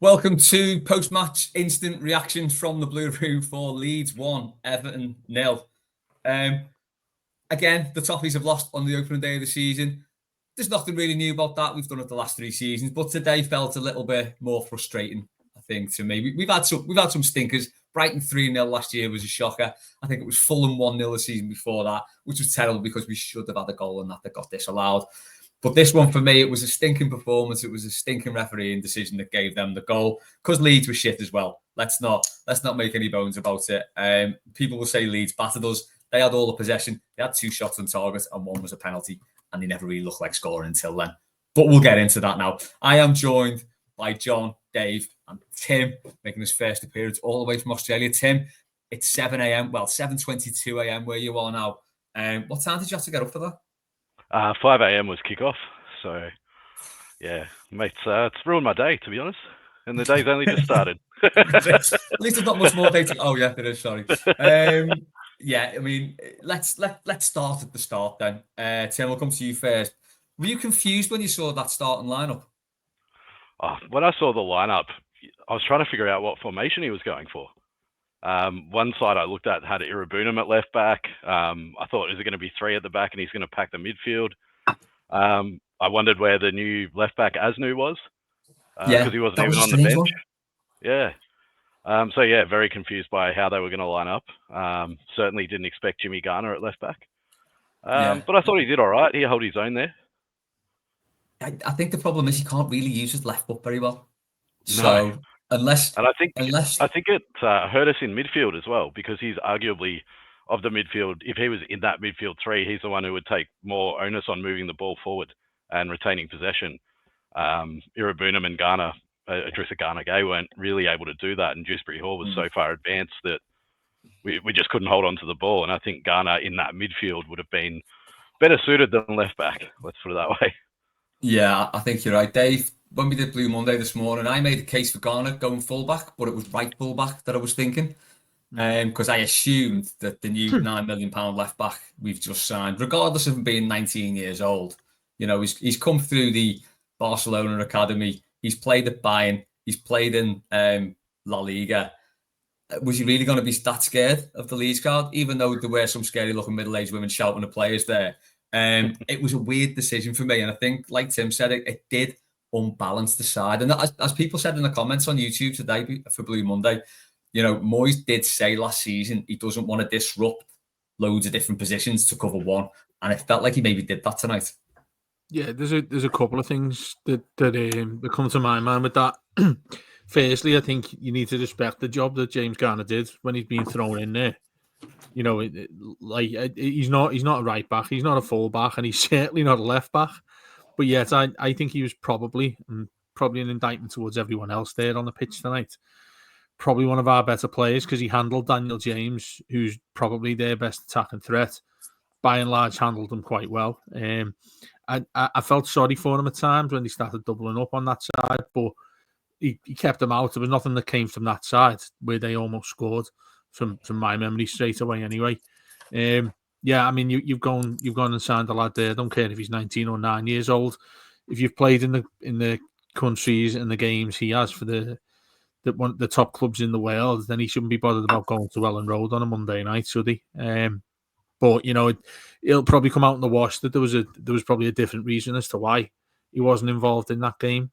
Welcome to post-match instant reactions from the Blue Room for Leeds 1, Everton 0. Again, the Toffees have lost on the opening day of the season. There's nothing really new about that. We've done it the last 3 seasons, but today felt a little bit more frustrating, I think, to me. We've had some stinkers. Brighton 3-0 last year was a shocker. I think it was Fulham 1-0 the season before that, which was terrible because we should have had a goal and that got disallowed. But this one, for me, it was a stinking performance. It was a stinking refereeing decision that gave them the goal because Leeds were shit as well. Let's not make any bones about it. People will say Leeds battered us. They had all the possession. They had 2 shots on target and 1 was a penalty, and they never really looked like scoring until then. But we'll get into that now. I am joined by John, Dave, and Tim, making his first appearance all the way from Australia. Tim, it's 7 a.m. Well, 7:22 a.m. where you are now. What time did you have to get up for that? 5 a.m. was kickoff, so yeah, mate, it's ruined my day, to be honest. And the day's only just started. At least there's not much more day to. Oh yeah, there is. Sorry. Yeah, I mean, let's start at the start then. Tim, we'll come to you first. Were you confused when you saw that starting lineup? When I saw the lineup, I was trying to figure out what formation he was going for. One side I looked at had Irabunam at left back. I thought, is it going to be 3 at the back and he's going to pack the midfield? I wondered where the new left back Asnu was because he wasn't even on the bench. One. Yeah. So yeah, very confused by how they were going to line up. Certainly didn't expect Jimmy Garner at left back. But I thought he did all right. He held his own there. I think the problem is he can't really use his left foot very well. So No. Unless I think it hurt us in midfield as well, because he's arguably, of the midfield, if he was in that midfield 3, he's the one who would take more onus on moving the ball forward and retaining possession. Irabunam and Garner, Idrissa Gana Gay, weren't really able to do that, and Dewsbury Hall was so far advanced that we just couldn't hold on to the ball. And I think Garner in that midfield would have been better suited than left back. Let's put it that way. Yeah, I think you're right, Dave. When we did Blue Monday this morning, I made a case for Garner going fullback, but it was right fullback that I was thinking. Because I assumed that the new £9 million left back we've just signed, regardless of him being 19 years old, he's come through the Barcelona academy. He's played at Bayern. He's played in La Liga. Was he really going to be that scared of the Leeds card? Even though there were some scary-looking middle-aged women shouting at players there. It was a weird decision for me. And I think, like Tim said, it did unbalance the side. And as people said in the comments on YouTube today for Blue Monday, Moyes did say last season he doesn't want to disrupt loads of different positions to cover one, and it felt like he maybe did that tonight. Yeah, there's a couple of things that come to my mind with that. Firstly, I think you need to respect the job that James Garner did when he's been thrown in there. He's not a right back, he's not a full back, and he's certainly not a left back. But yet, I think he was probably an indictment towards everyone else there on the pitch tonight. Probably one of our better players, because he handled Daniel James, who's probably their best attacking threat. By and large, handled him quite well. I felt sorry for him at times when he started doubling up on that side, but he kept them out. There was nothing that came from that side where they almost scored, from my memory, straight away anyway. Yeah, I mean, you've gone and signed a lad there. I don't care if he's 19 or 9 years old. If you've played in the countries and the games he has for the top clubs in the world, then he shouldn't be bothered about going to Ellen Road on a Monday night, should he? But it'll probably come out in the wash that there was probably a different reason as to why he wasn't involved in that game.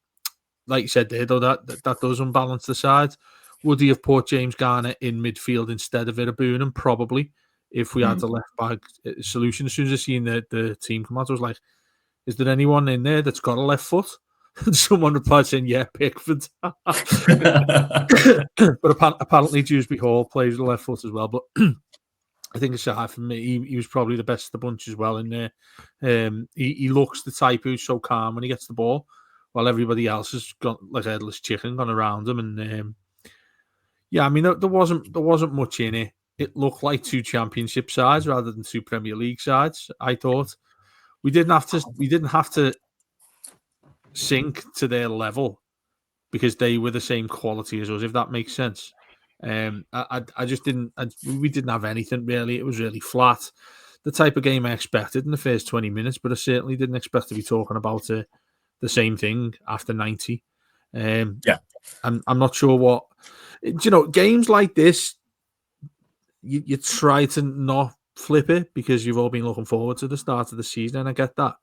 Like you said there, though, that does unbalance the side. Would he have put James Garner in midfield instead of Irabunam? Probably, if we had the left back solution. As soon as I seen the team come out, I was like, is there anyone in there that's got a left foot? And someone replied saying, yeah, Pickford. But apparently Dewsbury Hall plays the left foot as well. But I think aside from me, he was probably the best of the bunch as well in there. He looks the type who's so calm when he gets the ball, while everybody else has got like a headless chicken gone around him. And yeah, I mean, there wasn't much in it. It looked like 2 championship sides rather than 2 Premier League sides. I thought we didn't have to sink to their level because they were the same quality as us, if that makes sense. I just didn't. We didn't have anything really. It was really flat. The type of game I expected in the first 20 minutes, but I certainly didn't expect to be talking about the same thing after 90. I'm not sure what. Games like this, you try to not flip it because you've all been looking forward to the start of the season, and I get that.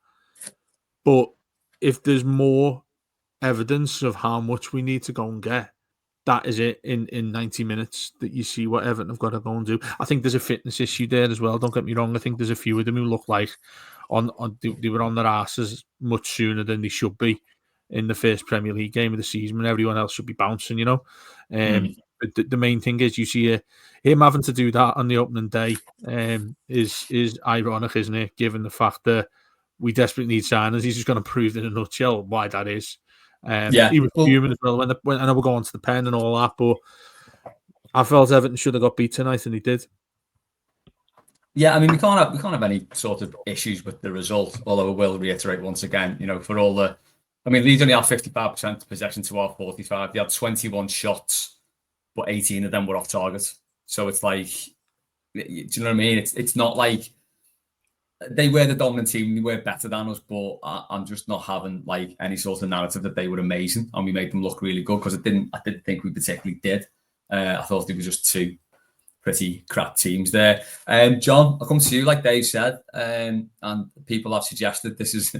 But if there's more evidence of how much we need to go and get, that is it in 90 minutes that you see what Everton have got to go and do. I think there's a fitness issue there as well. Don't get me wrong. I think there's a few of them who look like they were on their asses much sooner than they should be in the first Premier League game of the season when everyone else should be bouncing, But the main thing is you see him having to do that on the opening day is ironic, isn't it? Given the fact that we desperately need signings, he's just going to prove in a nutshell why that is. He was fuming as well when I know we're going to the pen and all that, but I felt Everton should have got beat tonight, and he did. Yeah, I mean, we can't have any sort of issues with the result. Although I will reiterate once again, for all the, Leeds only had 55% possession to our 45. They had 21 shots, but 18 of them were off target. So it's like, do you know what I mean? It's not like they were the dominant team. They were better than us, but I'm just not having like any sort of narrative that they were amazing and we made them look really good, because I didn't think we particularly did. I thought they were just two pretty crap teams there. John, I'll come to you, like Dave said, and people have suggested this is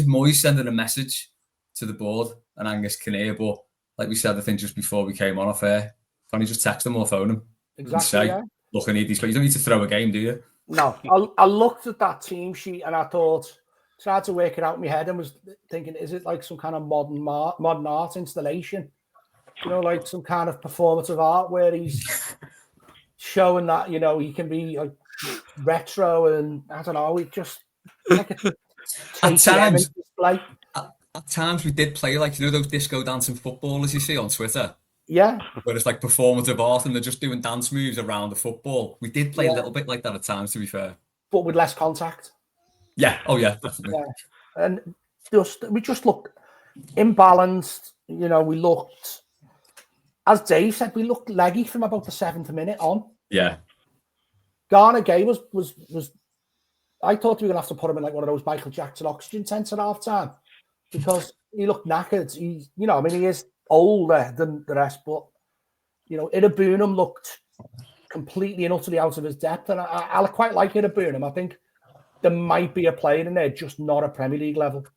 Moyes sending a message to the board and Angus Kinnear, but like we said, I think just before we came on off air, can you just text them or phone them? Exactly. And say, yeah. Look, I need these, but you don't need to throw a game, do you? No, I looked at that team sheet and I tried to work it out in my head and was thinking, is it like some kind of modern art installation? Like some kind of performative art where he's showing that, he can be like retro and I don't know, it just like at times we did play like, those disco dancing footballers you see on Twitter. Yeah. Where it's like performative art and they're just doing dance moves around the football. We did play a little bit like that at times, to be fair. But with less contact. Yeah. Oh, yeah, definitely. Yeah. And we just looked imbalanced. We looked, as Dave said, we looked leggy from about the 7th minute on. Yeah. Garner Gay was I thought we were going to have to put him in like one of those Michael Jackson oxygen tents at half time because he looked knackered. He is older than the rest, but Irbunam looked completely and utterly out of his depth, and I quite like Irbunam. I think there might be a player in there, just not a Premier League level.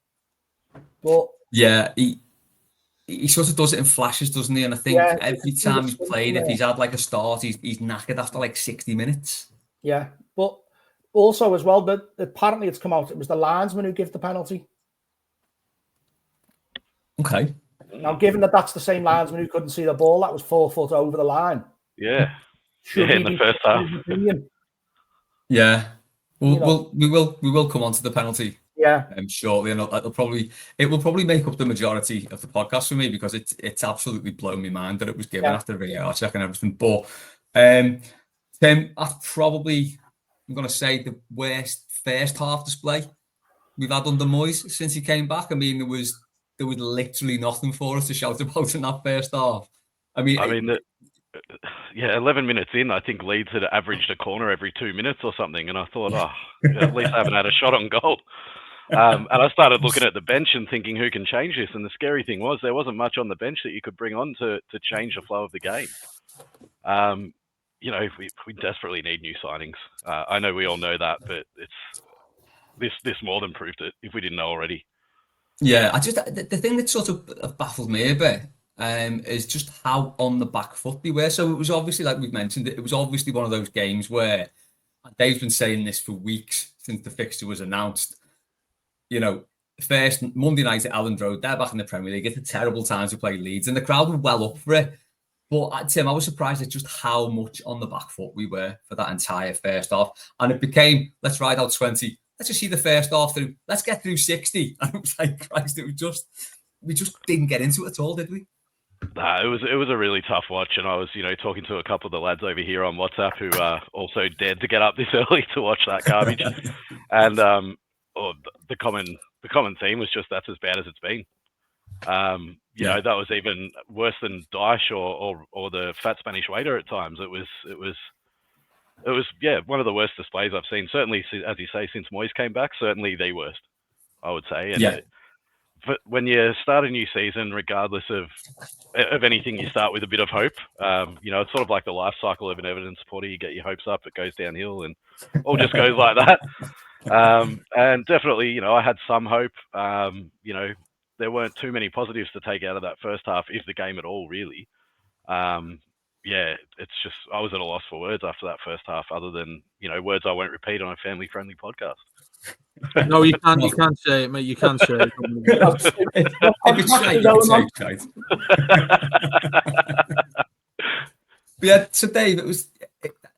But yeah, he sort of does it in flashes, doesn't he? And I think every time he's played, if he's had like a start, he's knackered after like 60 minutes. Yeah, but also as well, that apparently it's come out, it was the linesman who gave the penalty. Okay. Now, given that that's the same linesman who couldn't see the ball, that was 4 foot over the line. Yeah. In the first half. Yeah. We will come on to the penalty. Yeah. Shortly, and it will probably make up the majority of the podcast for me because it's absolutely blown my mind that it was given after VAR check and everything. But Tim, that's probably, I'm going to say, the worst first half display we've had under Moyes since he came back. There was literally nothing for us to shout about in that first half. 11 minutes in, I think Leeds had averaged a corner every 2 minutes or something, and I thought, at least I haven't had a shot on goal. And I started looking at the bench and thinking, who can change this? And the scary thing was there wasn't much on the bench that you could bring on to change the flow of the game. We desperately need new signings. I know we all know that, but it's this more than proved it if we didn't know already. Yeah, the thing that sort of baffled me a bit is just how on the back foot they were. So it was obviously, like we've mentioned, it was obviously one of those games where, Dave's been saying this for weeks since the fixture was announced. First Monday night at Elland Road, they're back in the Premier League. It's a terrible time to play Leeds, and the crowd were well up for it. But Tim, I was surprised at just how much on the back foot we were for that entire first half. And it became, let's ride out 20. Let's just see the first half through. Let's get through 60. And it was like, Christ, we just didn't get into it at all, did we? Nah, it was a really tough watch, and I was, talking to a couple of the lads over here on WhatsApp who also dared to get up this early to watch that garbage. And the common theme was just that's as bad as it's been. That was even worse than Dyche or the fat Spanish waiter at times. It was one of the worst displays I've seen. Certainly, as you say, since Moyes came back, certainly the worst, I would say. And when you start a new season, regardless of anything, you start with a bit of hope. It's sort of like the life cycle of an Everton supporter. You get your hopes up, it goes downhill, and all just goes like that. And definitely, I had some hope. There weren't too many positives to take out of that first half, if the game at all, really. It's just I was at a loss for words after that first half, other than words I won't repeat on a family-friendly podcast. No, you can't. You can't say it, mate. You can't say it. If it's straight, you can say straight. But yeah, so Dave,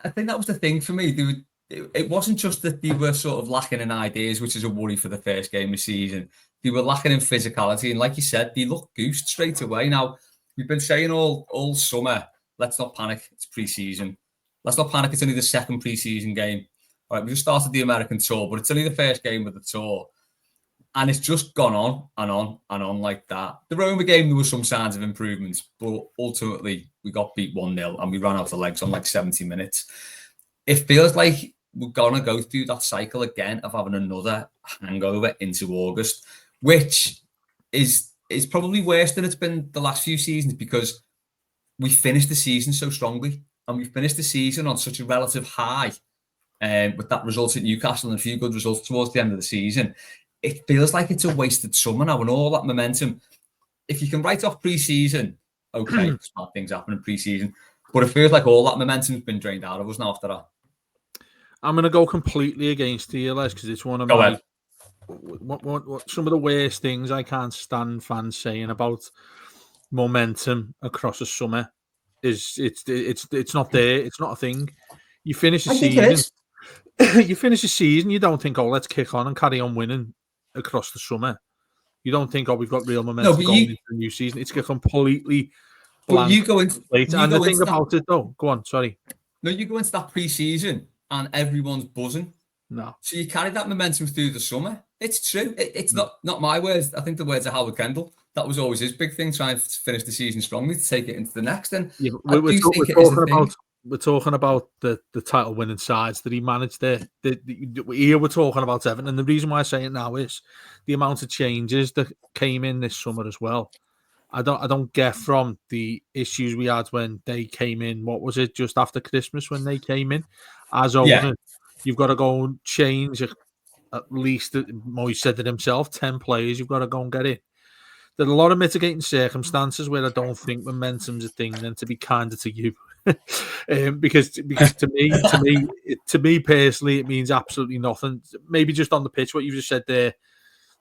I think that was the thing for me. It wasn't just that they were sort of lacking in ideas, which is a worry for the first game of the season. They were lacking in physicality, and like you said, they looked goosed straight away. Now, we've been saying all summer, let's not panic, it's pre-season. Let's not panic, it's only the second pre-season game. All right, we just started the American tour, but it's only the first game of the tour. And it's just gone on and on and on like that. The Roma game, there were some signs of improvements, but ultimately we got beat 1-0 and we ran out of legs on like 70 minutes. It feels like we're going to go through that cycle again of having another hangover into August, which is probably worse than it's been the last few seasons, because we finished the season so strongly and we finished the season on such a relative high, with that result at Newcastle and a few good results towards the end of the season. It feels like it's a wasted summer now, and all that momentum. If you can write off pre-season, okay, bad things happen in pre-season, but it feels like all that momentum's been drained out of us now after that. I'm going to go completely against you, Les, because it's one of my some of the worst things I can't stand fans saying about momentum across the summer is it's not there. It's not a thing. You finish the season. You finish the season. You don't think, let's kick on and carry on winning across the summer. You don't think, we've got real momentum going into the new season. It's a completely blank. But you go into the thing about it, though. Go on. Sorry. No, you go into that pre-season and everyone's buzzing. No. So you carry that momentum through the summer. It's true. It's not my words. I think the words of Howard Kendall. That was always his big thing, trying to finish the season strongly to take it into the next. And we're talking about the title winning sides that he managed there. Here we're talking about Everton, and the reason why I say it now is the amount of changes that came in this summer as well. I don't get from the issues we had when they came in. What was it, just after Christmas when they came in? As owner, you've got to go and change at least, Moyes said it himself, 10 players you've got to go and get in. There are a lot of mitigating circumstances where I don't think momentum's a thing, then, to be kinder to you. Because to me personally, it means absolutely nothing. Maybe just on the pitch, what you just said there,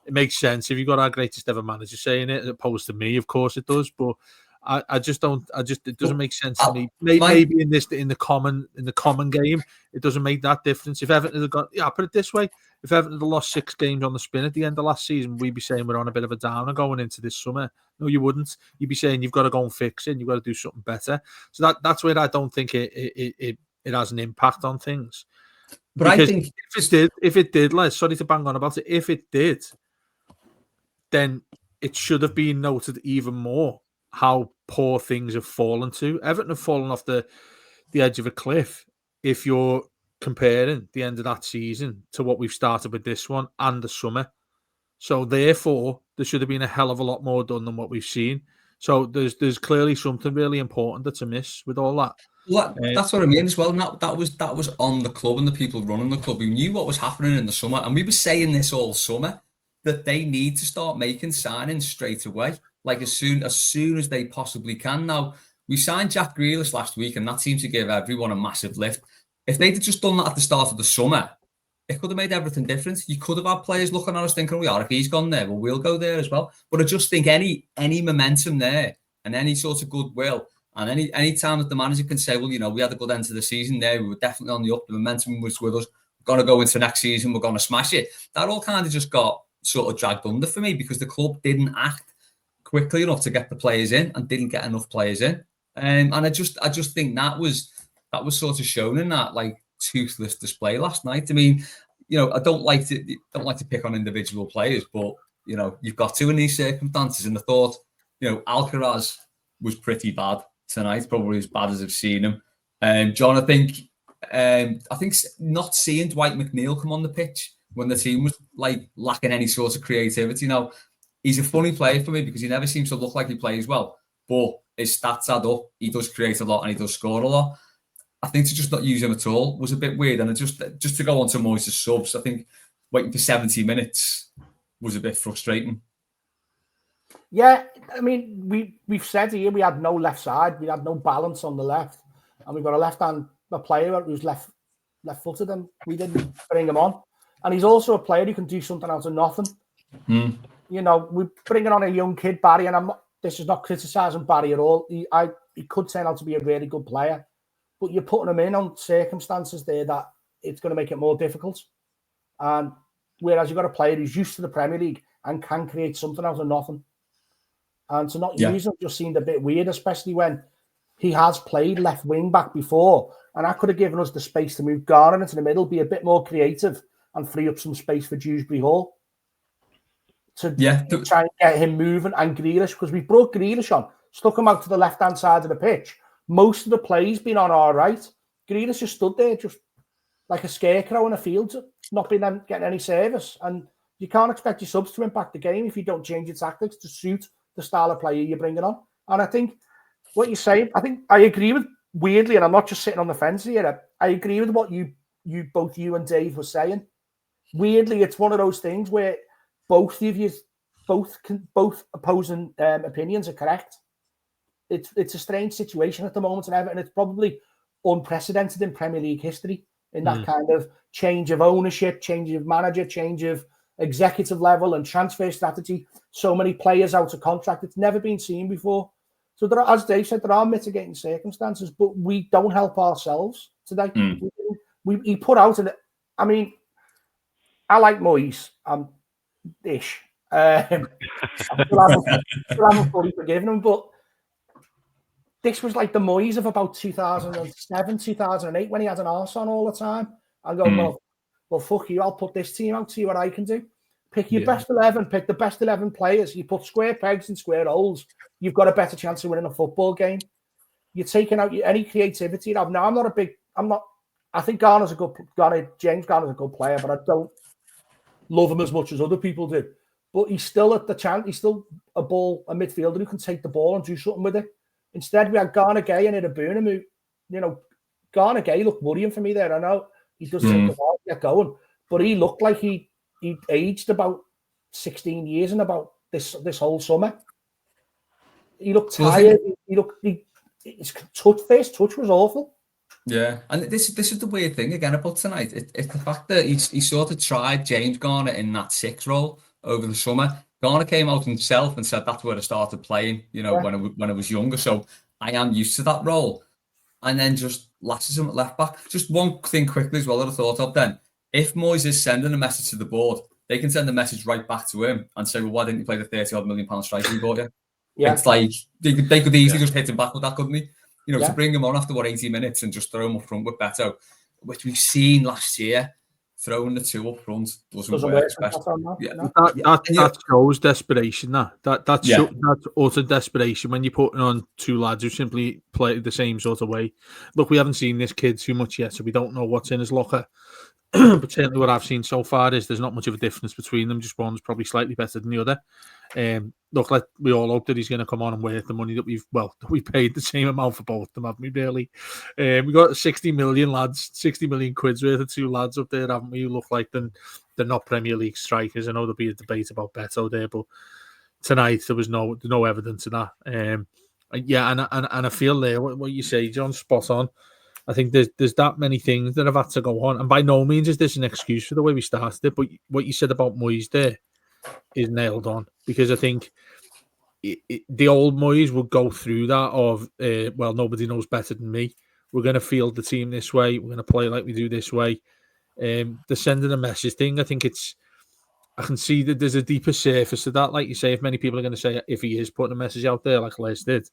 it makes sense. If you've got our greatest ever manager saying it, as opposed to me, of course it does. But I just don't. It doesn't make sense to me. Maybe in the common game, it doesn't make that difference. If Everton had got, put it this way: if Everton had lost 6 games on the spin at the end of last season, we'd be saying we're on a bit of a downer going into this summer. No, you wouldn't. You'd be saying you've got to go and fix it. You've got to do something better. So that's where I don't think it has an impact on things. But because I think if it did, Les, sorry to bang on about it. If it did, then it should have been noted even more how poor things have fallen to. Everton have fallen off the edge of a cliff if you're comparing the end of that season to what we've started with this one and the summer. So therefore, there should have been a hell of a lot more done than what we've seen. So there's clearly something really important that's amiss with all that. Well, that's what I mean as well. And that was on the club and the people running the club who knew what was happening in the summer. And we were saying this all summer, that they need to start making signings straight away, like as soon as they possibly can. Now, we signed Jack Grealish last week, and that seemed to give everyone a massive lift. If they'd just done that at the start of the summer, it could have made everything different. You could have had players looking at us thinking, if he's gone there, well, we'll go there as well. But I just think any momentum there and any sort of goodwill, and any time that the manager can say, we had a good end to the season there, we were definitely on the up, the momentum was with us, we're going to go into next season, we're going to smash it. That all kind of just got sort of dragged under for me, because the club didn't act quickly enough to get the players in and didn't get enough players in. And I just think that was sort of shown in that toothless display last night. I mean, I don't like to pick on individual players, but you've got to in these circumstances. And I thought, Alcaraz was pretty bad tonight, probably as bad as I've seen him. John, I think not seeing Dwight McNeil come on the pitch when the team was lacking any sort of creativity. Now, he's a funny player for me because he never seems to look like he plays well, but his stats add up. He does create a lot and he does score a lot. I think to just not use him at all was a bit weird. And just to go on to Moyes' subs, I think waiting for 70 minutes was a bit frustrating. Yeah, I mean, we've said here we had no left side, we had no balance on the left, and we've got a player who's left-footed, and we didn't bring him on. And he's also a player who can do something out of nothing. Mm. You know, we're bringing on a young kid, Barry, and this is not criticising Barry at all. He could turn out to be a really good player, but you're putting him in on circumstances there that it's going to make it more difficult. And whereas you've got a player who's used to the Premier League and can create something out of nothing. And to not use him just seemed a bit weird, especially when he has played left wing back before. And that could have given us the space to move Garner into the middle, be a bit more creative and free up some space for Dewsbury Hall to try and get him moving, and Grealish, because we brought Grealish on, stuck him out to the left-hand side of the pitch. Most of the plays been on our right. Grealish just stood there just like a scarecrow in a field, not been getting any service. And you can't expect your subs to impact the game if you don't change your tactics to suit the style of player you're bringing on. And I think what you're saying, I think I agree with, weirdly, and I'm not just sitting on the fence here, I agree with what both you and Dave were saying. Weirdly, it's one of those things where both opposing opinions are correct. It's a strange situation at the moment in Everton. It's probably unprecedented in Premier League history in that kind of change of ownership, change of manager, change of executive level and transfer strategy. So many players out of contract. It's never been seen before. So there are, as Dave said, there are mitigating circumstances, but we don't help ourselves today. He put out, I mean, I like Moyes. Ish. I'm fully forgiven him, but this was like the Moyes of about 2007, 2008 when he had an arse on all the time. I go, well, fuck you. I'll put this team out, see what I can do. Pick your best 11, pick the best 11 players. You put square pegs in square holes, you've got a better chance of winning a football game. You're taking out any creativity you have. Now, I think James Garner's a good player, but I don't love him as much as other people do. But he's still at the chance. He's still a midfielder who can take the ball and do something with it. Instead, we had Garner Gay and Ida who, Garner Gay looked worrying for me there. I know he does take the ball, get going, but he looked like he aged about 16 years in about this whole summer. He looked tired. His first touch was awful. Yeah, and this is the weird thing again about tonight. It's the fact that he sort of tried James Garner in that 6 role over the summer. Garner came out himself and said that's where I started playing, when I was younger. So I am used to that role. And then just lashes him at left back. Just one thing quickly as well that I thought of then. If Moyes is sending a message to the board, they can send a message right back to him and say, well, why didn't you play the £30-odd million striker we bought you? Yeah. It's like they could easily just hit him back with that, couldn't they? To bring him on after 80 minutes and just throw him up front with Beto, which we've seen last year, throwing the 2 up front doesn't work. That shows desperation. That's utter desperation when you're putting on 2 lads who simply play the same sort of way. Look, we haven't seen this kid too much yet, so we don't know what's in his locker. But certainly what I've seen so far is there's not much of a difference between them. Just one's probably slightly better than the other. Look, like we all hope that he's going to come on and worth the money that we paid the same amount for both of them, haven't we, really? We got 60 million quid's worth of 2 lads up there, haven't we? Who look like they're not Premier League strikers. I know there'll be a debate about Beto there, but tonight there was no evidence of that. And I feel there what you say, John, spot on. I think there's that many things that have had to go on, and by no means is this an excuse for the way we started it. But what you said about Moyes there is nailed on, because I think the old Moyes would go through that of nobody knows better than me. We're going to field the team this way. We're going to play like we do this way. The sending a message thing, I think I can see that there's a deeper surface to that. Like you say, if many people are going to say if he is putting a message out there like Les did,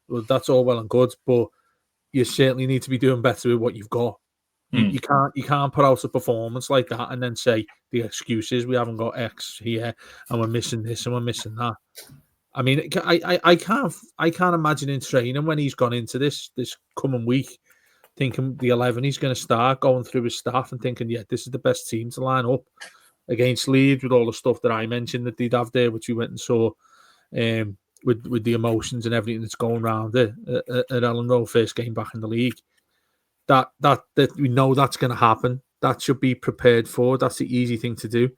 well, that's all well and good, but you certainly need to be doing better with what you've got. You can't put out a performance like that and then say the excuses we haven't got X here and we're missing this and we're missing that. I mean, I can't imagine in training when he's gone into this coming week thinking the 11 he's going to start, going through his staff and thinking, yeah, this is the best team to line up against Leeds with all the stuff that I mentioned that they'd have there, which we went and saw with the emotions and everything that's going around it at Ellen Road, first game back in the league. That we know that's going to happen. That should be prepared for. That's the easy thing to do.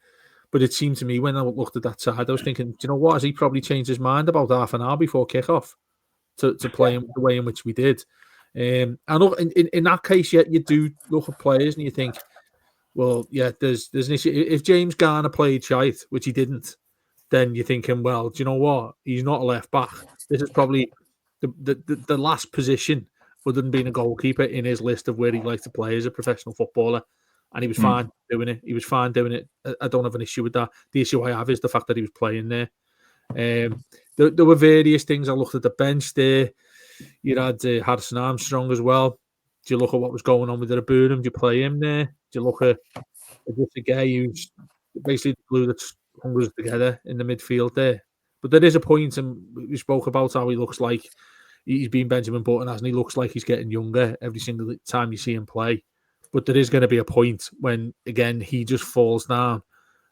But it seemed to me when I looked at that side, I was thinking, do you know what? Has he probably changed his mind about half an hour before kickoff to play him the way in which we did? And look, in that case, yet you do look at players and you think, well, yeah, there's an issue. If James Garner played shite, which he didn't, then you're thinking, well, do you know what? He's not a left back. This is probably the last position other than being a goalkeeper in his list of where he likes to play as a professional footballer. And he was fine doing it. He was fine doing it. I don't have an issue with that. The issue I have is the fact that he was playing there. There were various things. I looked at the bench there. You had Harrison Armstrong as well. Do you look at what was going on with the Burnham? Do you play him there? Do you look at just a guy who's basically the glue that hung us together in the midfield there? But there is a point, and we spoke about how he looks like he's been Benjamin Button, hasn't he? Looks like he's getting younger every single time you see him play. But there is going to be a point when, again, he just falls down.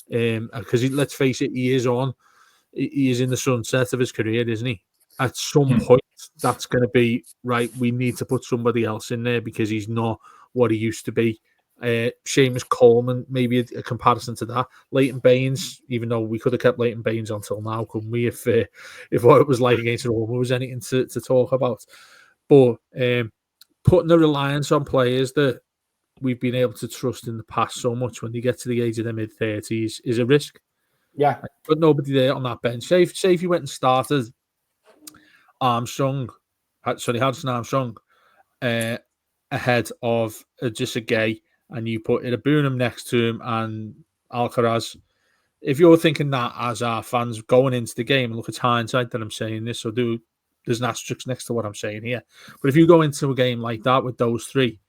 Because let's face it, he is in the sunset of his career, isn't he? At some point, that's going to be, right, we need to put somebody else in there because he's not what he used to be. Seamus Coleman, maybe a comparison to that. Leighton Baines, even though we could have kept Leighton Baines until now, couldn't we? If what it was like against Roma was anything to talk about. But putting the reliance on players that we've been able to trust in the past so much when they get to the age of their mid-30s is a risk. Yeah. But nobody there on that bench. Say if you went and started Harrison Armstrong ahead of just a Gay, and you put a Burnham next to him and Alcaraz. If you're thinking that as our fans going into the game, and look, it's hindsight that I'm saying this, so there's an asterisk next to what I'm saying here. But if you go into a game like that with those three,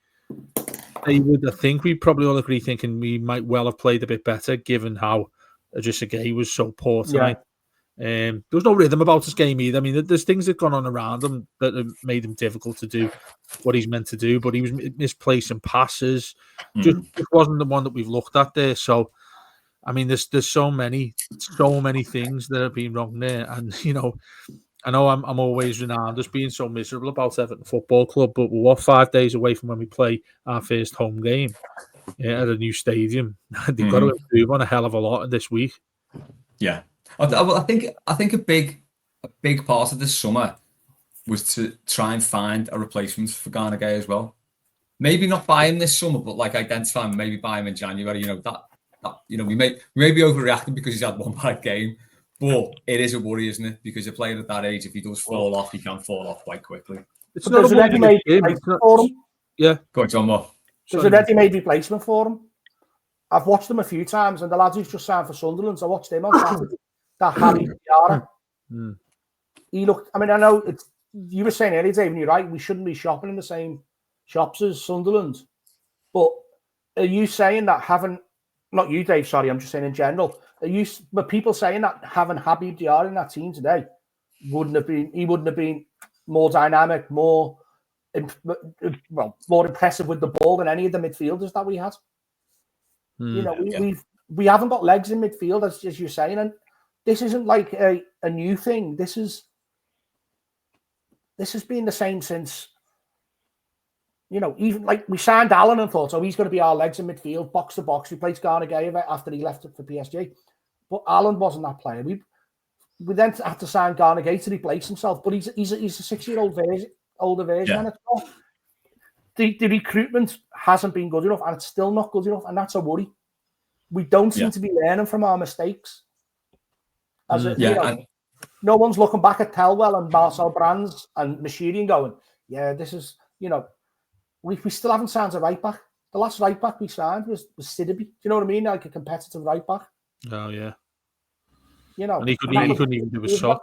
I think we probably all agree thinking we might well have played a bit better given how just a Gay was so poor tonight. Yeah. There was no rhythm about this game either. I mean, there's things that have gone on around him that have made him difficult to do what he's meant to do, but he was misplacing passes. Just wasn't the one that we've looked at there. So, I mean, there's so many things that have been wrong there. And, you know, I know I'm always renowned as being so miserable about Everton Football Club, but we're 5 days away from when we play our first home game at a new stadium. They've got to improve on a hell of a lot this week. Yeah. I think a big part of this summer was to try and find a replacement for Garner Gay as well. Maybe not buy him this summer, but like identify him, maybe buy him in January. You know that we may be overreacting because he's had one bad game, but it is a worry, isn't it? Because a player at that age, if he does fall off, he can fall off quite quickly. It's not a ready-made replacement for him. Yeah, go on, John. More. There's a ready-made replacement for him. I've watched him a few times, and the lads who's just signed for Sunderland, I watched him on Saturday. That Harry Diarra. He looked. I mean, I know you were saying earlier, Dave, and you're right. We shouldn't be shopping in the same shops as Sunderland. But are you saying that having, not you, Dave? Sorry, I'm just saying in general. But people saying that having Habib Diarra in that team today wouldn't have been more dynamic, more impressive with the ball than any of the midfielders that we had. We haven't got legs in midfield, as you're saying, and this isn't like a new thing. This has been the same since, even like we signed Allen and thought, he's going to be our legs in midfield, box to box, replace Garner Gay after he left for PSG. But Allen wasn't that player. We then had to sign Garner Gay to replace himself, but he's a 6-year-old older version. Yeah. And the recruitment hasn't been good enough, and it's still not good enough, and that's a worry. We don't seem to be learning from our mistakes. No one's looking back at Telwell and Marcel Brands and Mashiri and going, this is, we still haven't signed a right back. The last right back we signed was Sidibé. Do you know what I mean? Like a competitive right back. Oh, yeah. And he couldn't even do his sock.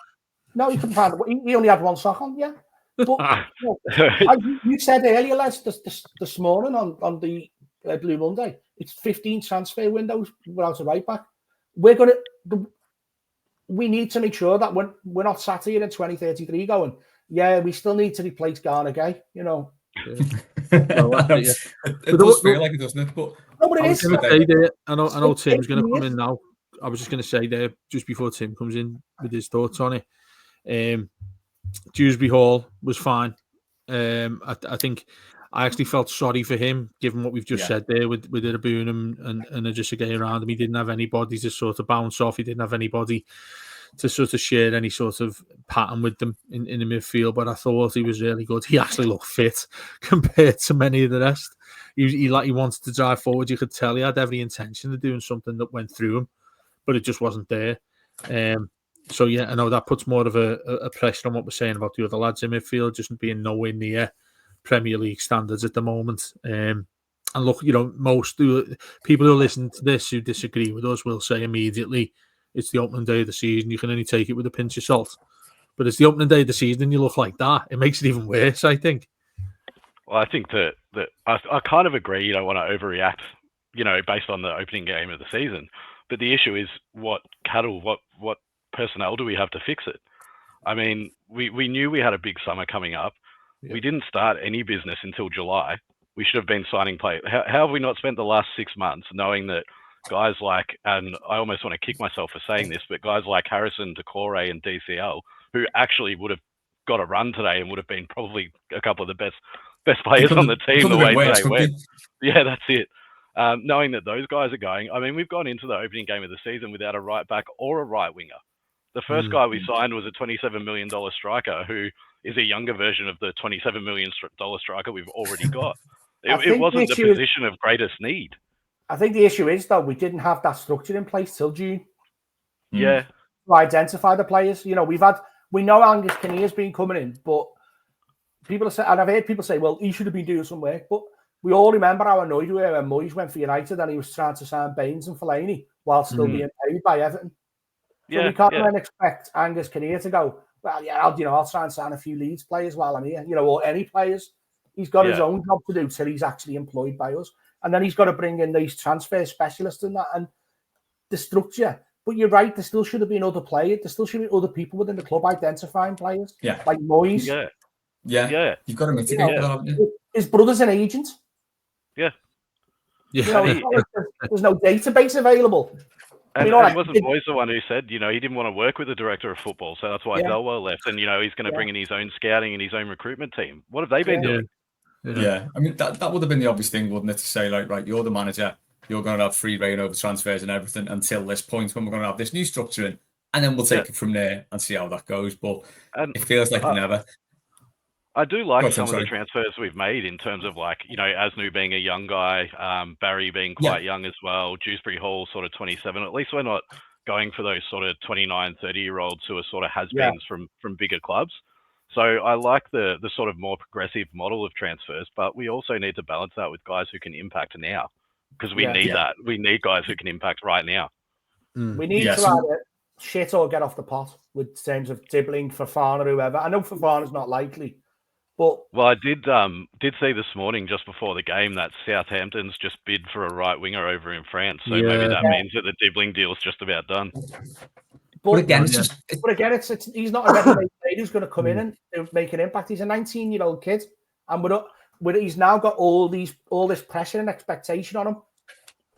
No, he couldn't find it. He only had one sock on, yeah. But you said earlier, Les, this morning on the Blue Monday, it's 15 transfer windows without a right back. We need to make sure that we're not sat here in 2033 going, we still need to replace Garner Gay, Well, it But does feel like it, doesn't it? But No, but I it was is. going to say there, I know It's Tim's going to 8 come years. in now. I was just going to say there, just before Tim comes in with his thoughts on it, Dewsbury Hall was fine. I think I actually felt sorry for him, given what we've just said there with Iraboon and Ajisage around him. He didn't have anybody to sort of bounce off. He didn't have anybody to sort of share any sort of pattern with them in the midfield. But I thought he was really good. He actually looked fit compared to many of the rest. He wanted to drive forward. You could tell he had every intention of doing something that went through him, but it just wasn't there. So yeah, I know that puts more of a pressure on what we're saying about the other lads in midfield, just being nowhere near Premier League standards at the moment. And look, most people who listen to this who disagree with us will say immediately it's the opening day of the season. You can only take it with a pinch of salt. But it's the opening day of the season and you look like that. It makes it even worse, I think. Well, I think that I kind of agree. You don't want to overreact, based on the opening game of the season. But the issue is what personnel do we have to fix it? I mean, we knew we had a big summer coming up. Yeah. We didn't start any business until July. We should have been signing players. How have we not spent the last 6 months knowing that guys like, and I almost want to kick myself for saying this, but guys like Harrison, Decore, and DCL, who actually would have got a run today and would have been probably a couple of the best players on the team the way they went. Yeah, that's it. Knowing that those guys are going, I mean, we've gone into the opening game of the season without a right back or a right winger. The first guy we signed was a $27 million striker who is a younger version of the $27 million striker we've already got. It wasn't the position of greatest need. I think the issue is, though, we didn't have that structure in place till June. Yeah. To identify the players. We know Angus Kinnear's been coming in, but people are saying, and I've heard people say, well, he should have been doing some work, but we all remember how annoyed we were when Moyes went for United and he was trying to sign Baines and Fellaini while still being paid by Everton. So we can't then expect Angus Kinnear to go, well, yeah, I'll try and sign a few Leeds players while I'm here, or any players. He's got his own job to do till he's actually employed by us. And then he's got to bring in these transfer specialists and that and the structure. But you're right, there still should have been other players. There still should have been other people within the club identifying players. Yeah. Like Moyes. Yeah. You've got to mitigate that, haven't you? His brother's an agent. Yeah. There's no database available. And wasn't Moyes the one who said, he didn't want to work with the director of football, so that's why Delwell left. And, he's going to bring in his own scouting and his own recruitment team. What have they been doing? Yeah. I mean, that would have been the obvious thing, wouldn't it, to say, like, right, you're the manager, you're going to have free reign over transfers and everything until this point when we're going to have this new structure in, and then we'll take it from there and see how that goes. But it feels like never. I do like some of the transfers we've made in terms of Asnu being a young guy, Barry being quite young as well, Dewsbury Hall sort of 27. At least we're not going for those sort of 29, 30-year-olds who are sort of has-beens from bigger clubs. So I like the sort of more progressive model of transfers, but we also need to balance that with guys who can impact now because we need that. We need guys who can impact right now. We need to either shit or get off the pot with terms of Dibbling, Fofana, whoever. I know Fofana's not likely. Well, I did see this morning just before the game that Southampton's just bid for a right winger over in France. So maybe that means that the Dibbling deal's just about done. But again, it's he's not a ready-made player who's going to come in and make an impact. He's a 19-year-old kid, and he's now got all this pressure and expectation on him.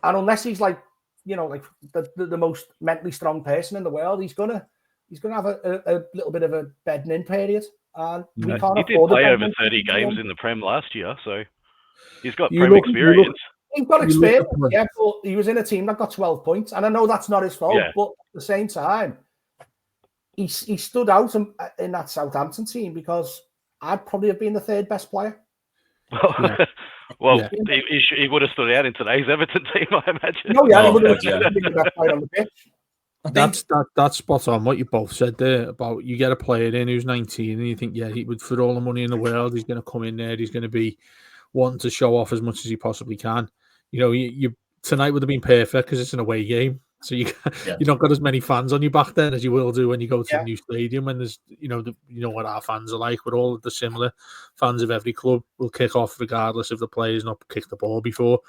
And unless he's like the most mentally strong person in the world, he's gonna have a little bit of a bedding in period. And we can't he did play over 30 games in the Prem last year, so he's got Prem experience. He's got experience, but he was in a team that got 12 points. And I know that's not his fault, but at the same time, he stood out in that Southampton team because I'd probably have been the third best player. He would have stood out in today's Everton team, I imagine. No, he would have been the best player on the pitch. That's spot on what you both said there about you get a player in who's 19 and you think, he would, for all the money in the world, he's going to come in there, he's going to be wanting to show off as much as he possibly can. You tonight would have been perfect because it's an away game, so you not got as many fans on your back then as you will do when you go to the new stadium. And there's what our fans are like. We're all the similar fans of every club. Will kick off regardless if the player's not kicked the ball before.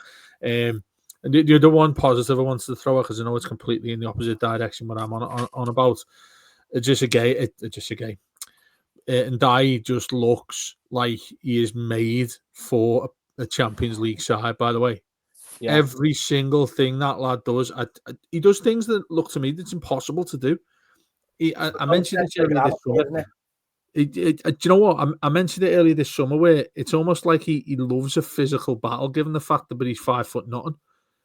And the other one positive I wanted to throw out, because I know it's completely in the opposite direction what I'm on about. Just a gay. Ndiaye just looks like he is made for a Champions League side, by the way. Yeah. Every single thing that lad does, he does things that look to me that's impossible to do. I mentioned this earlier this summer. Do you know what? I mentioned it earlier this summer where it's almost like he loves a physical battle, given the fact that he's 5 foot nothing.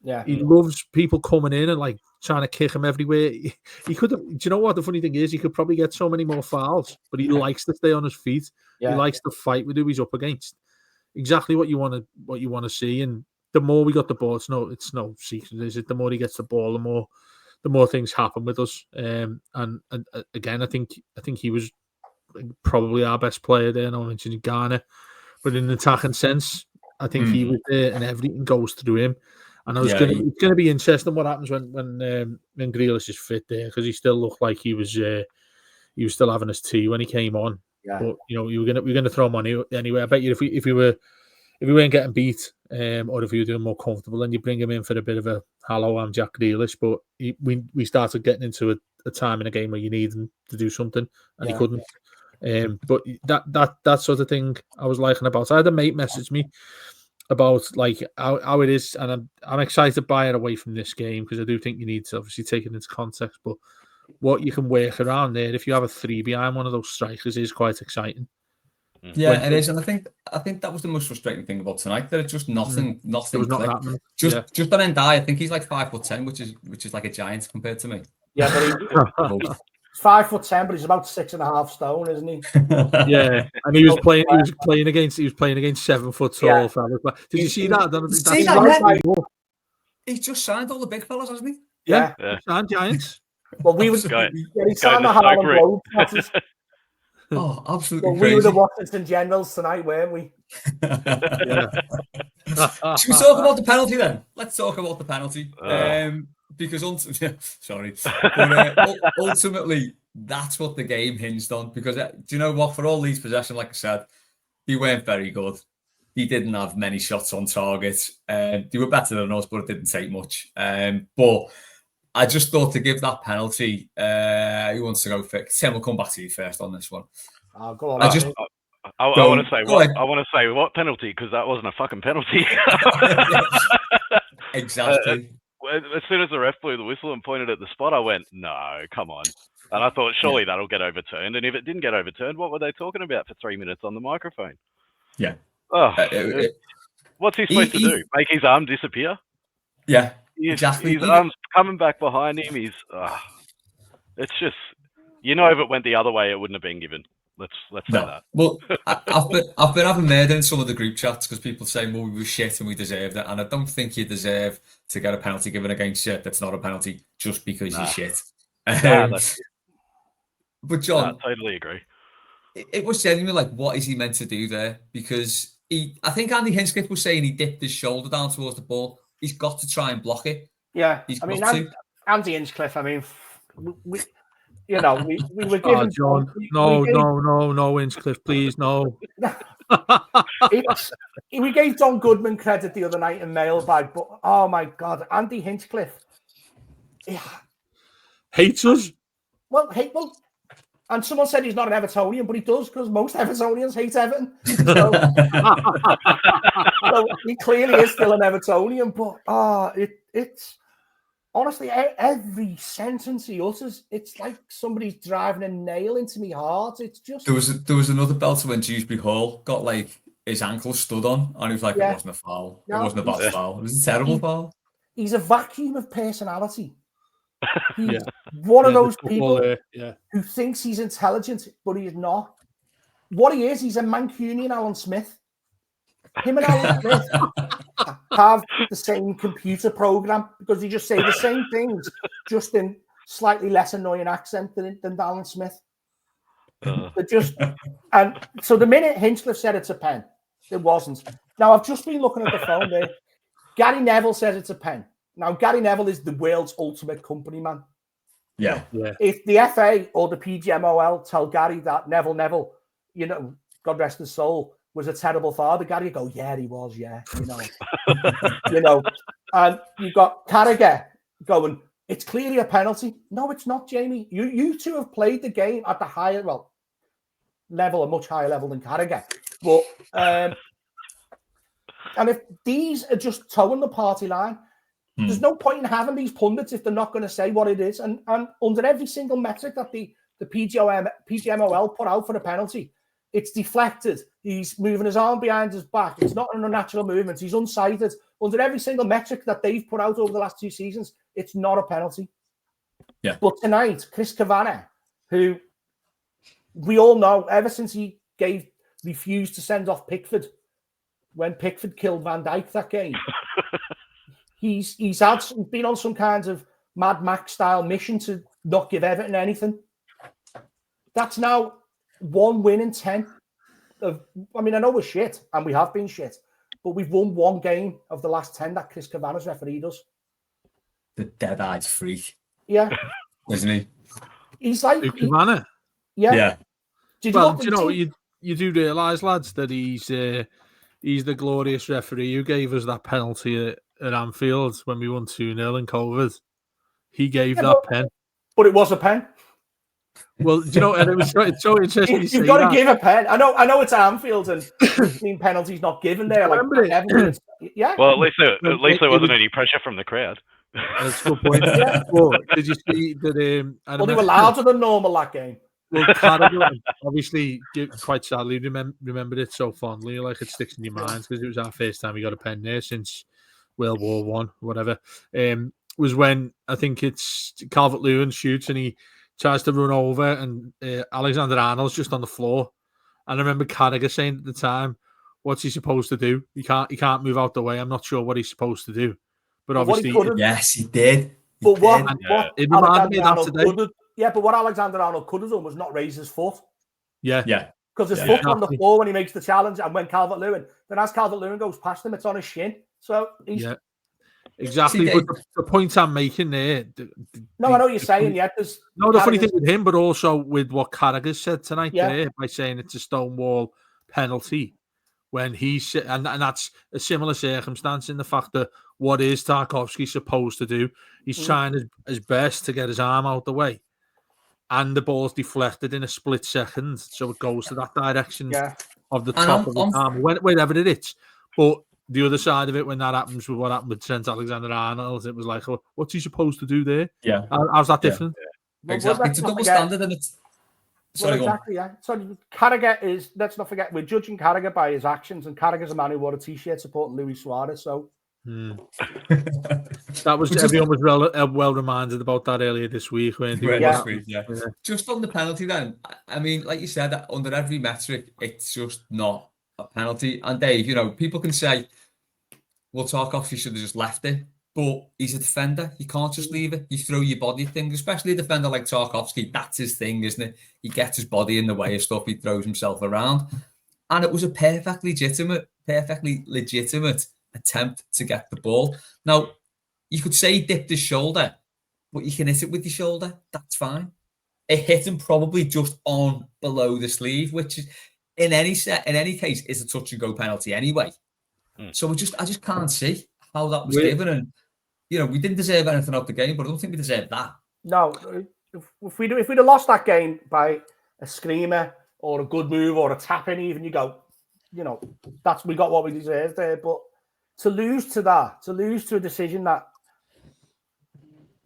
Yeah. He loves people coming in and like trying to kick him everywhere. He could have, do you know what? The funny thing is, he could probably get so many more fouls, but he likes to stay on his feet. Yeah. He likes to fight with who he's up against. Exactly what you want to see. And the more we got the ball, it's no secret, is it? The more he gets the ball, the more things happen with us. And again, I think he was probably our best player there. I mentioned Garner, but in an attacking sense, I think he was there, and everything goes through him. And it's going to be interesting what happens when Grealish is fit there, because he still looked like he was still having his tea when he came on. Yeah. But you were going to throw him on anyway. I bet you if we weren't getting beat, or if we were doing more comfortable, then you bring him in for a bit of a hello, I'm Jack Grealish. But we started getting into a time in a game where you need him to do something, and he couldn't. But that sort of thing I was liking about. I had a mate message me about like how it is, and I'm excited by it away from this game, because I do think you need to obviously take it into context. But what you can work around there, if you have a 3 behind one of those strikers, is quite exciting. Yeah, it is, and I think that was the most frustrating thing about tonight. That it's just nothing was not clicked. happening. Just on Ndiaye, I think he's like 5'10", which is like a giant compared to me. Yeah, but he's 5'10", but he's about 6.5 stone, isn't he? Yeah, and he was playing against 7 foot tall fellas. Did you see that? He's just signed all the big fellas, hasn't he? Yeah. Signed giants. Well, we would. He signed the Harlem Globetrotters. Oh, absolutely! Well, crazy. we were the Washington Generals tonight, weren't we? Yeah. Should we talk about the penalty then? Let's talk about the penalty. Because ultimately, that's what the game hinged on. Because do you know what? For all Leeds' possession, like I said, they weren't very good. They didn't have many shots on target. They were better than us, but it didn't take much. But I just thought to give that penalty. Who wants to go first? Tim, we'll come back to you first on this one. Go on. I want to say what penalty, because that wasn't a fucking penalty. Exactly. As soon as the ref blew the whistle and pointed at the spot, I went, "No, come on!" And I thought, surely that'll get overturned. And if it didn't get overturned, what were they talking about for 3 minutes on the microphone? Yeah. Oh, what's he supposed to do? Make his arm disappear? Yeah. Exactly. His arm's coming back behind him. It's just, if it went the other way, it wouldn't have been given. Let's say that. Well, I've been having murder in some of the group chats because people say, "Well, we were shit and we deserved it," and I don't think you deserve to get a penalty given against you that's not a penalty just because you're shit. But John, I totally agree. It was genuinely like, what is he meant to do there? Because I think Andy Hinchcliffe was saying he dipped his shoulder down towards the ball. He's got to try and block it. Yeah, Andy Hinchcliffe. I mean, we were given. John, no, Hinchcliffe, please, no. We gave Don Goodman credit the other night in Mailbag, but oh my God, Andy Hinchcliffe hates us. Well, and someone said he's not an Evertonian, but he does, because most Evertonians hate Everton. So he clearly is still an Evertonian, but it's honestly, every sentence he utters, it's like somebody's driving a nail into me heart. It's just there was another belter when Dewsbury Hall got like his ankle stood on, and he was like, "It wasn't a foul. It wasn't a bad foul. It was a terrible foul." He's a vacuum of personality. He's one of those people who thinks he's intelligent, but he's not. What he is, he's a Mancunian Alan Smith. Him and Alan Smith have the same computer program, because they just say the same things, just in slightly less annoying accent than Alan Smith. And so the minute Hinchcliffe said it's a pen, it wasn't. Now I've just been looking at the phone there. Gary Neville says it's a pen. Now Gary Neville is the world's ultimate company man. Yeah. If the FA or the PGMOL tell Gary that Neville, God rest his soul, was a terrible father, Gary would go, "Yeah, he was, yeah, And you got Carragher going, "It's clearly a penalty." No, it's not, Jamie. You two have played the game at the higher, well, level, a much higher level than Carragher. But and if these are just towing the party line, there's no point in having these pundits if they're not going to say what it is. And under every single metric that the PGMOL put out for the penalty, it's deflected. He's moving his arm behind his back. It's not an unnatural movement. He's unsighted. Under every single metric that they've put out over the last 2 seasons, it's not a penalty. Yeah. But tonight, Chris Kavanagh, who we all know ever since he refused to send off Pickford when Pickford killed Van Dijk that game, he's been on some kind of Mad Max style mission to not give Everton anything. That's now 1 win in 10. I know we're shit, and we have been shit, but we've won 1 game of the last 10 that Chris Kavanagh's referee does. The dead-eyed freak. Yeah. Isn't he? He's like... Kavanagh? Yeah. You do realise, lads, that he's the glorious referee who gave us that penalty at Anfield when we won 2-0 in COVID. He gave that pen. But it was a pen. Well, and it's so interesting. You've got to give a pen. I know it's Anfield and penalties not given there. Like, yeah. Well, at least there wasn't any pressure from the crowd. That's a good point. Yeah. Well, did you see that? They were louder than normal that game. Well, Carragher, obviously, quite sadly, remembered it so fondly, like it sticks in your mind because it was our first time we got a pen there since World War One, whatever. Was when I think it's Calvert-Lewin shoots and he tries to run over and Alexander-Arnold's just on the floor. And I remember Carragher saying at the time, "What's he supposed to do? He can't move out the way. I'm not sure what he's supposed to do." But obviously, yes, he did. It reminded me of that today. But what Alexander-Arnold could have done was not raise his foot. Yeah. Because his foot's on the floor when he makes the challenge, and when Calvert-Lewin, then as Calvert-Lewin goes past him, it's on his shin. So he's... Yeah. Exactly. But the point I'm making there... I know what you're saying, yeah. The funny thing with him, but also with what Carragher said tonight there, by saying it's a Stonewall penalty, when he's... And that's a similar circumstance in the fact that what is Tarkowski supposed to do? He's trying his best to get his arm out the way. And the ball's deflected in a split second, so it goes to that direction of the top of the arm, wherever it is. But the other side of it, when that happens with what happened with Trent Alexander-Arnold, it was like, oh, what's he supposed to do there? Yeah. How's that different? Yeah. Exactly. It's a double standard, and it's... exactly, yeah. So Carragher is, let's not forget, we're judging Carragher by his actions, and Carragher's a man who wore a T-shirt supporting Luis Suarez, so... That was everyone was well reminded about that earlier this week. Just on the penalty, then, I mean, like you said, under every metric, it's just not a penalty. And Dave, people can say, "Well, Tarkowski should have just left it," but he's a defender. You can't just leave it. You throw your body thing, especially a defender like Tarkowski. That's his thing, isn't it? He gets his body in the way of stuff. He throws himself around, and it was a perfectly legitimate attempt to get the ball. Now, you could say he dipped his shoulder, but you can hit it with your shoulder. That's fine. It hit him probably just on below the sleeve, which is in any case is a touch and go penalty anyway. So I just can't see how that was given. And we didn't deserve anything out the game, but I don't think we deserved that. No, if we'd have lost that game by a screamer or a good move or a tap in, even we got what we deserved there, but. To lose to a decision that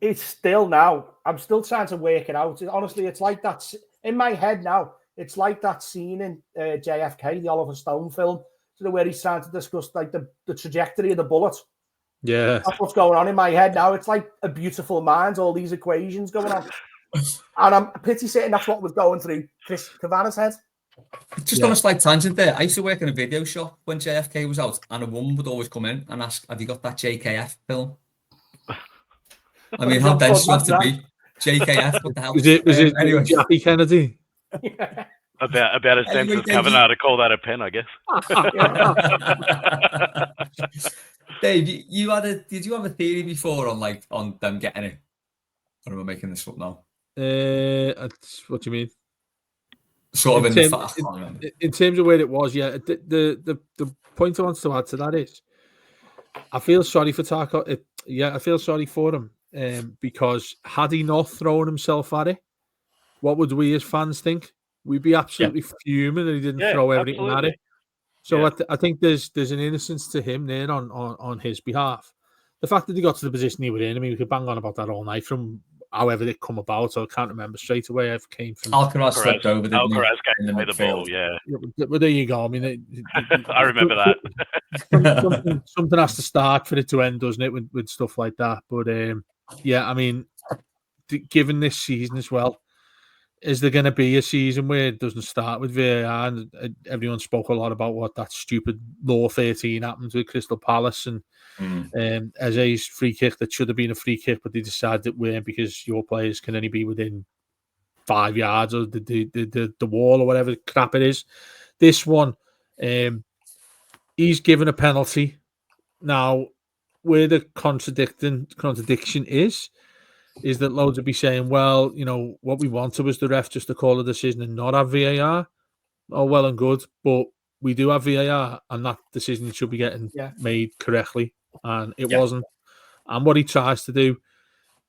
it's still now, I'm still trying to work it out. Honestly, it's like that in my head now. It's like that scene in JFK, the Oliver Stone film, where he's trying to discuss like the trajectory of the bullet. Yeah, that's what's going on in my head now. It's like A Beautiful Mind, all these equations going on, and I'm pity sitting. That's what was going through Chris Kavanagh's head. Just on a slight tangent there, I used to work in a video shop when JFK was out, and a woman would always come in and ask, "Have you got that JKF film?" I mean, how dense do you have to be? JKF, what the hell? Was it anyway? Jackie Kennedy? About as dense as Kavanagh to call that a pen, I guess. Dave, did you have a theory before on them getting it? Or am I making this up now? What do you mean? Sort of in terms of where it was, yeah. The point I want to add to that is, I feel sorry for Tarko. I feel sorry for him because had he not thrown himself at it, what would we as fans think? we'd be absolutely fuming that he didn't throw everything at it. So I think there's an innocence to him there on his behalf. The fact that he got to the position he was in, I mean, we could bang on about that all night from however it come about. So I can't remember straight away. I've came from Alcaraz slipped over, didn't he? Alcaraz In the came the ball, midfield. Well, there you go. I mean, I remember that. something has to start for it to end, doesn't it? With stuff like that. But yeah, I mean, given this season as well, is there going to be a season where it doesn't start with VAR? And everyone spoke a lot about what that stupid Law 13 happened with Crystal Palace and Eze's free kick that should have been a free kick, but they decided it weren't because your players can only be within 5 yards of the wall or whatever crap it is. This one, he's given a penalty. Now, where the contradiction is that loads would be saying, well, you know, what we wanted was the ref just to call a decision and not have VAR. Oh, well and good, but we do have VAR, and that decision should be getting made correctly, and it wasn't. And what he tries to do,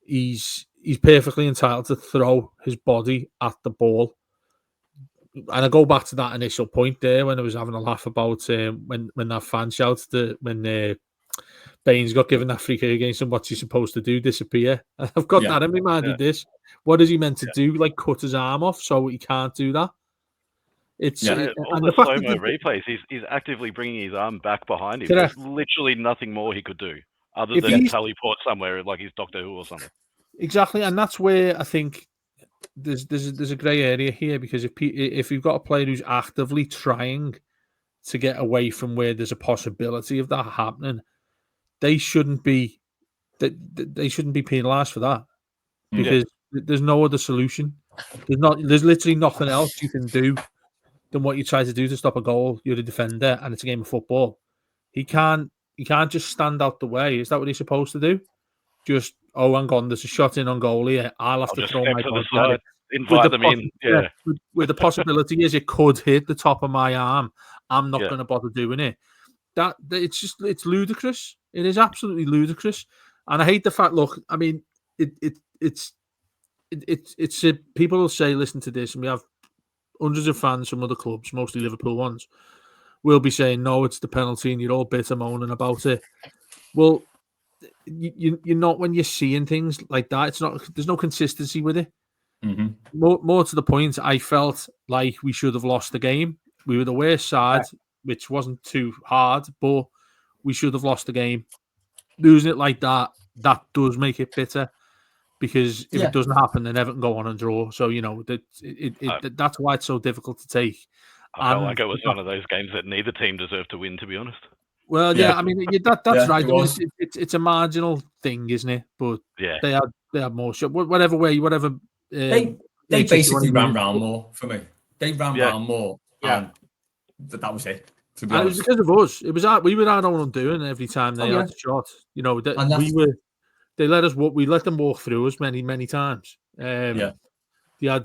he's perfectly entitled to throw his body at the ball. And I go back to that initial point there when I was having a laugh about when that fan shouted when Baines got given that free kick against him, what's he supposed to do? Disappear? I've got that in my mind with this. What is he meant to do? Like cut his arm off so he can't do that? It's all the slow-mo replays. He's actively bringing his arm back behind him. Correct. There's literally nothing more he could do other than teleport somewhere like he's Doctor Who or something. Exactly, and that's where I think there's a grey area here, because if you've got a player who's actively trying to get away from where there's a possibility of that happening, they shouldn't be penalised for that, because there's no other solution. There's literally nothing else you can do than what you try to do to stop a goal. You're the defender, and it's a game of football. He can't just stand out the way. Is that what he's supposed to do? Just hang on, there's a shot in on goal here. I'll have to throw my body at it. Invite them in. Yeah. Where the possibility is it could hit the top of my arm. I'm not going to bother doing it. It's ludicrous. It is absolutely ludicrous, and I hate the fact. Look, I mean, it's people will say, listen to this, and we have hundreds of fans from other clubs, mostly Liverpool ones, will be saying, no, it's the penalty, and you're all bitter moaning about it. Well, you're not when you're seeing things like that. It's not. There's no consistency with it. Mm-hmm. More to the point, I felt like we should have lost the game. We were the worst side, which wasn't too hard, but we should have lost the game. Losing it like that does make it bitter, because if it doesn't happen, then Everton go on and draw. So, you know, that's why it's so difficult to take. I felt like it was one of those games that neither team deserved to win, to be honest. Well, I mean, that's right. I mean, it's a marginal thing, isn't it? But they had more shot. Whatever way, whatever. They basically ran round more for me. They ran round more. And that was it. To be honest, it was because of us. It was we were our own undoing every time they had a shot. You know, they let us walk. We let them walk through us many times. They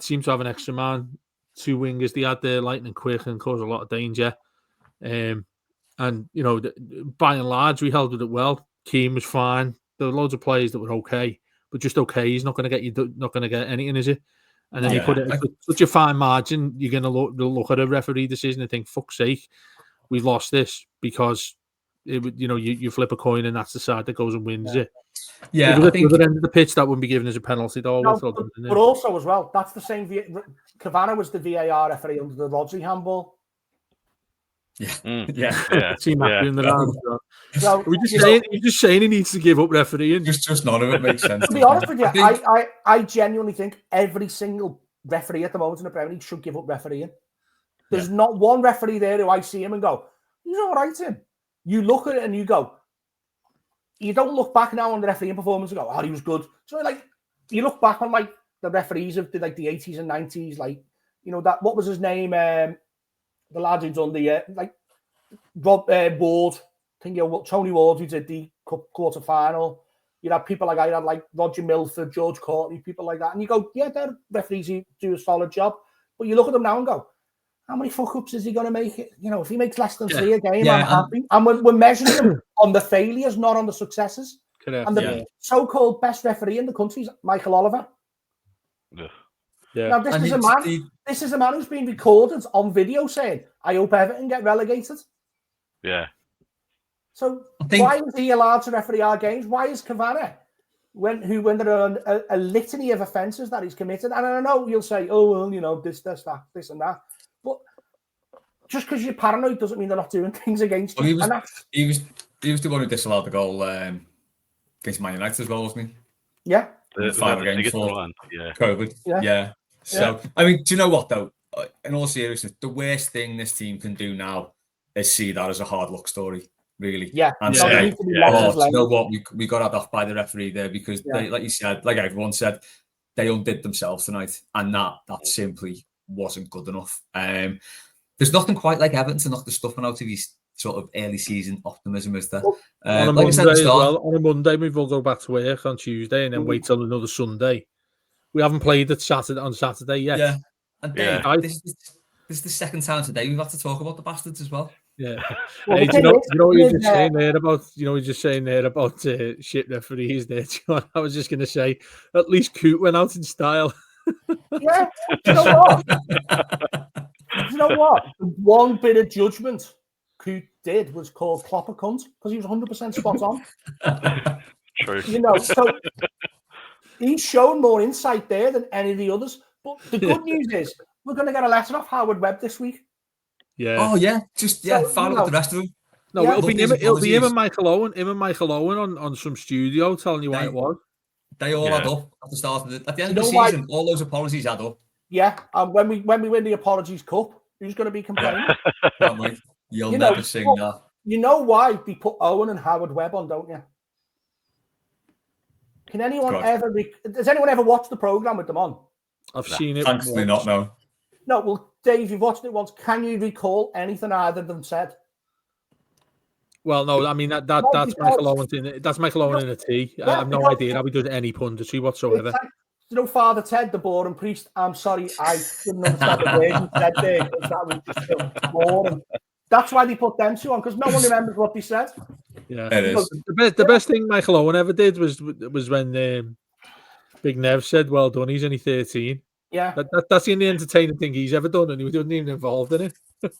seemed to have an extra man, 2 wingers. They had their lightning quick and caused a lot of danger. And you know, by and large, we held it well. Keane was fine. There were loads of players that were okay, but just okay. He's not going to get anything, is it? And then you put it at such a fine margin, you're going to look at a referee decision and think, "Fuck's sake, we've lost this," because you flip a coin and that's the side that goes and wins it. Yeah, I think at the end of the pitch that wouldn't be given as a penalty, though. But also as well, that's the same. Cavani was the VAR referee under the Rodri handball. Seen that doing the round. So you're just saying he needs to give up refereeing. Just none of it makes sense. To be honest with you, I genuinely think every single referee at the moment in the Premier League should give up refereeing. There's not one referee there who I see him and go, he's all right, Tim. You look at it and you go, you don't look back now on the refereeing performance and go, oh, he was good. So like, you look back on like the referees of the 80s and 90s, like, you know, that, what was his name? The lad who's done the Rob Ward, I think Tony Ward, who did the quarter final. You had people like I had like Roger Milford, George Courtney, people like that, and you go, yeah, they're referees who do a solid job. But you look at them now and go, how many fuck ups is he going to make it? You know, if he makes less than 3 a game, I'm happy. And we're measuring him on the failures, not on the successes. Correct. And the so-called best referee in the country is Michael Oliver. Yeah. Now, this This is a man who's been recorded on video saying, "I hope Everton get relegated." Yeah. So why is he allowed to referee our games? Why is Cavani, when there are a litany of offences that he's committed? And I know you'll say, "Oh well, you know this, that, this, and that," but just because you're paranoid doesn't mean they're not doing things against you. He was the one who disallowed the goal against Man United as well, wasn't he? Yeah. The final game before COVID. Yeah. So, I mean, do you know what, though? In all seriousness, the worst thing this team can do now is see that as a hard luck story, really. Yeah. And say, you know what, we got had off by the referee there because, they, like you said, like everyone said, they undid themselves tonight. And that simply wasn't good enough. There's nothing quite like Everton to knock the stuffing out of his sort of early season optimism, is there? On a Monday as well. On a Monday, we will go back to work on Tuesday and then wait till another Sunday. We haven't played it on Saturday yet. Yeah, and this is the second time today we've had to talk about the bastards as well. Yeah. Hey, you know what you're just saying there about? You know, you're just saying there about shit referees. There, I was just going to say, at least Coot went out in style. Yeah. Do you know what? You know what? The one bit of judgment Coot did was called Klopp a cunt because he was 100% spot on. True. You know, so he's shown more insight there than any of the others. But the good news is we're going to get a letter off Howard Webb this week. Yeah. Oh yeah, just follow up the rest of them. No, it'll be him and Michael Owen. Him and Michael Owen on some studio telling you why it was. They all add up at the start of at the end of the season. All those apologies add up. Yeah, and when we win the Apologies Cup, who's going to be complaining? You'll never sing that. You know why they put Owen and Howard Webb on, don't you? Can anyone Has anyone ever watched the program with them on? I've seen it. Thankfully not, no. No, well, Dave, you've watched it once. Can you recall anything either of them said? Well, no, I mean that's Michael Owen that's Michael Owen in a T. I have no idea how he does any punditry whatsoever. You know, Father Ted, the boring priest. I'm sorry, I didn't understand the word he said there because that was just so boring. That's why they put them two on because no one remembers what they said. Yeah, it is. The best thing Michael Owen ever did was when Big Nev said, "Well done, he's only 13." Yeah, that's the only entertaining thing he's ever done, and he wasn't even involved in it.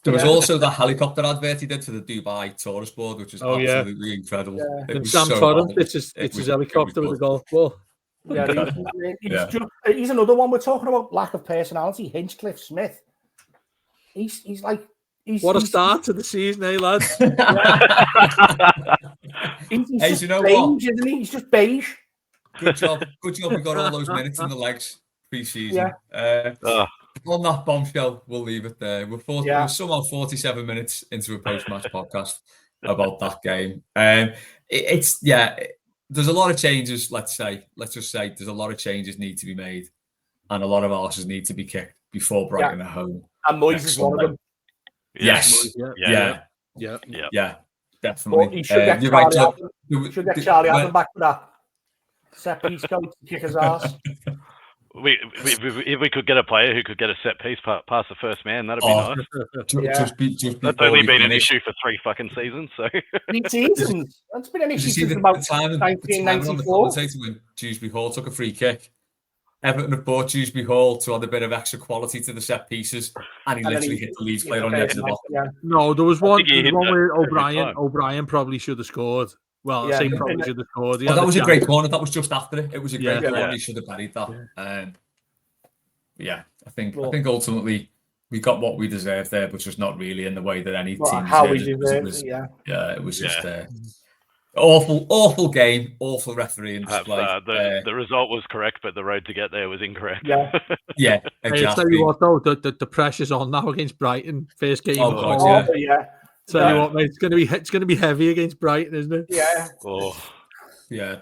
There was also that helicopter advert he did for the Dubai tourist board, which was absolutely incredible. Yeah. And Sam Torrance, it's his helicopter with a golf ball. Yeah, he's another one. We're talking about lack of personality. Hinchcliffe Smith. He's what a start to the season, eh, lads? He's just beige, isn't he? He's just beige. Good job. We got all those minutes in the legs pre-season. On that bombshell, we'll leave it there. We're somehow 47 minutes into a post-match podcast about that game. There's a lot of changes, let's just say there's a lot of changes need to be made and a lot of arses need to be kicked before Brighton at home. And Moyes is one of them. Yes. Yeah. Definitely. But he should get Charlie Adam back for that. Set piece coach to kick his ass. If we could get a player who could get a set piece past the first man, that'd be nice. That's only been an issue for 3 fucking seasons. So 3 seasons. That's been an issue since about 1994. When Dewsbury Hall took a free kick. Everton have bought Dewsbury Hall to add a bit of extra quality to the set pieces, and he literally hit the Leeds player on the edge of the box. Yeah. No, there was one where O'Brien probably should have scored. Well, I say probably should have scored. That was a great corner. That was just after it. It was a great corner. He should have buried that. I think ultimately we got what we deserved there, but just not really in the way that any team deserved it. It was just awful game, awful refereeing display. The result was correct, but the road to get there was incorrect. Yeah, exactly. Hey, tell you what though, the pressure's on now against Brighton. First game. Tell you what, mate, it's gonna be heavy against Brighton, isn't it? Yeah.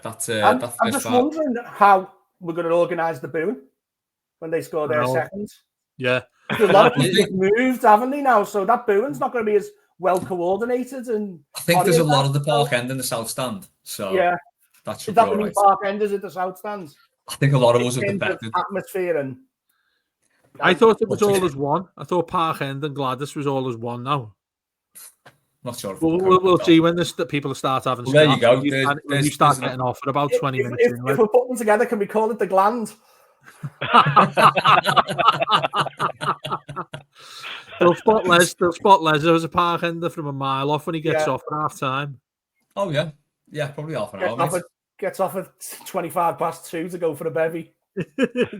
That's I'm just wondering how we're going to organise the booing when they score their seconds. Yeah. A lot of people have moved, haven't they now? So that booing's not going to be as well coordinated. And I think there's a lot of the Park End in the South Stand. So that should be all right. Park End is at the South Stand? I think a lot of us have affected atmosphere and. I thought it was all as one. I thought Park End and Gladys was all as one now. Not sure. We'll see when people start having. There you go. You start getting off at about 20 minutes. If we're putting them together, can we call it the Gland? They'll spot Les. There's a park ender from a mile off when he gets off at half time. Oh yeah, probably half an hour. Gets off at 2 to go for a bevy.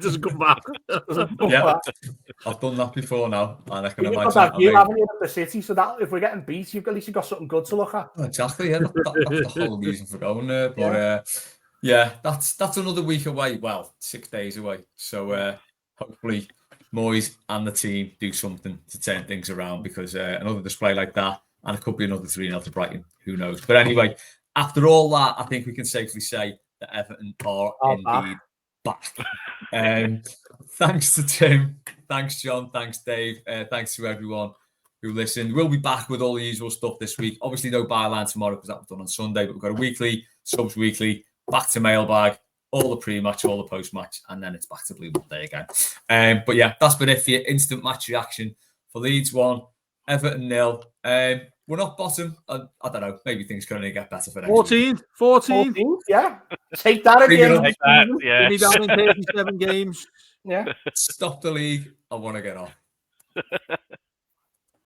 Doesn't come back. I've done that before now, and I can You've imagine. got that view, haven't you, at the city? So that if we're getting beat, at least you've got something good to look at. Exactly, that's the whole reason for going there. But that's another week away. Well, 6 days away. So hopefully Moyes and the team do something to turn things around, because another display like that, and it could be another 3-0 to Brighton. Who knows? But anyway, after all that, I think we can safely say that Everton are indeed back. Thanks to Tim, thanks John, thanks Dave, thanks to everyone who listened. We'll be back with all the usual stuff this week. Obviously no byline tomorrow because that was done on Sunday, but we've got a weekly, subs weekly, back to mailbag, all the pre-match, all the post-match, and then it's back to Blue Monday again. But yeah, that's been it for your instant match reaction for Leeds 1, Everton 0. We're not bottom. I don't know. Maybe things can only get better for next 14. Yeah. Take that again. Take that, yeah. Only down in 37 games. Yeah. Stop the league. I want to get off.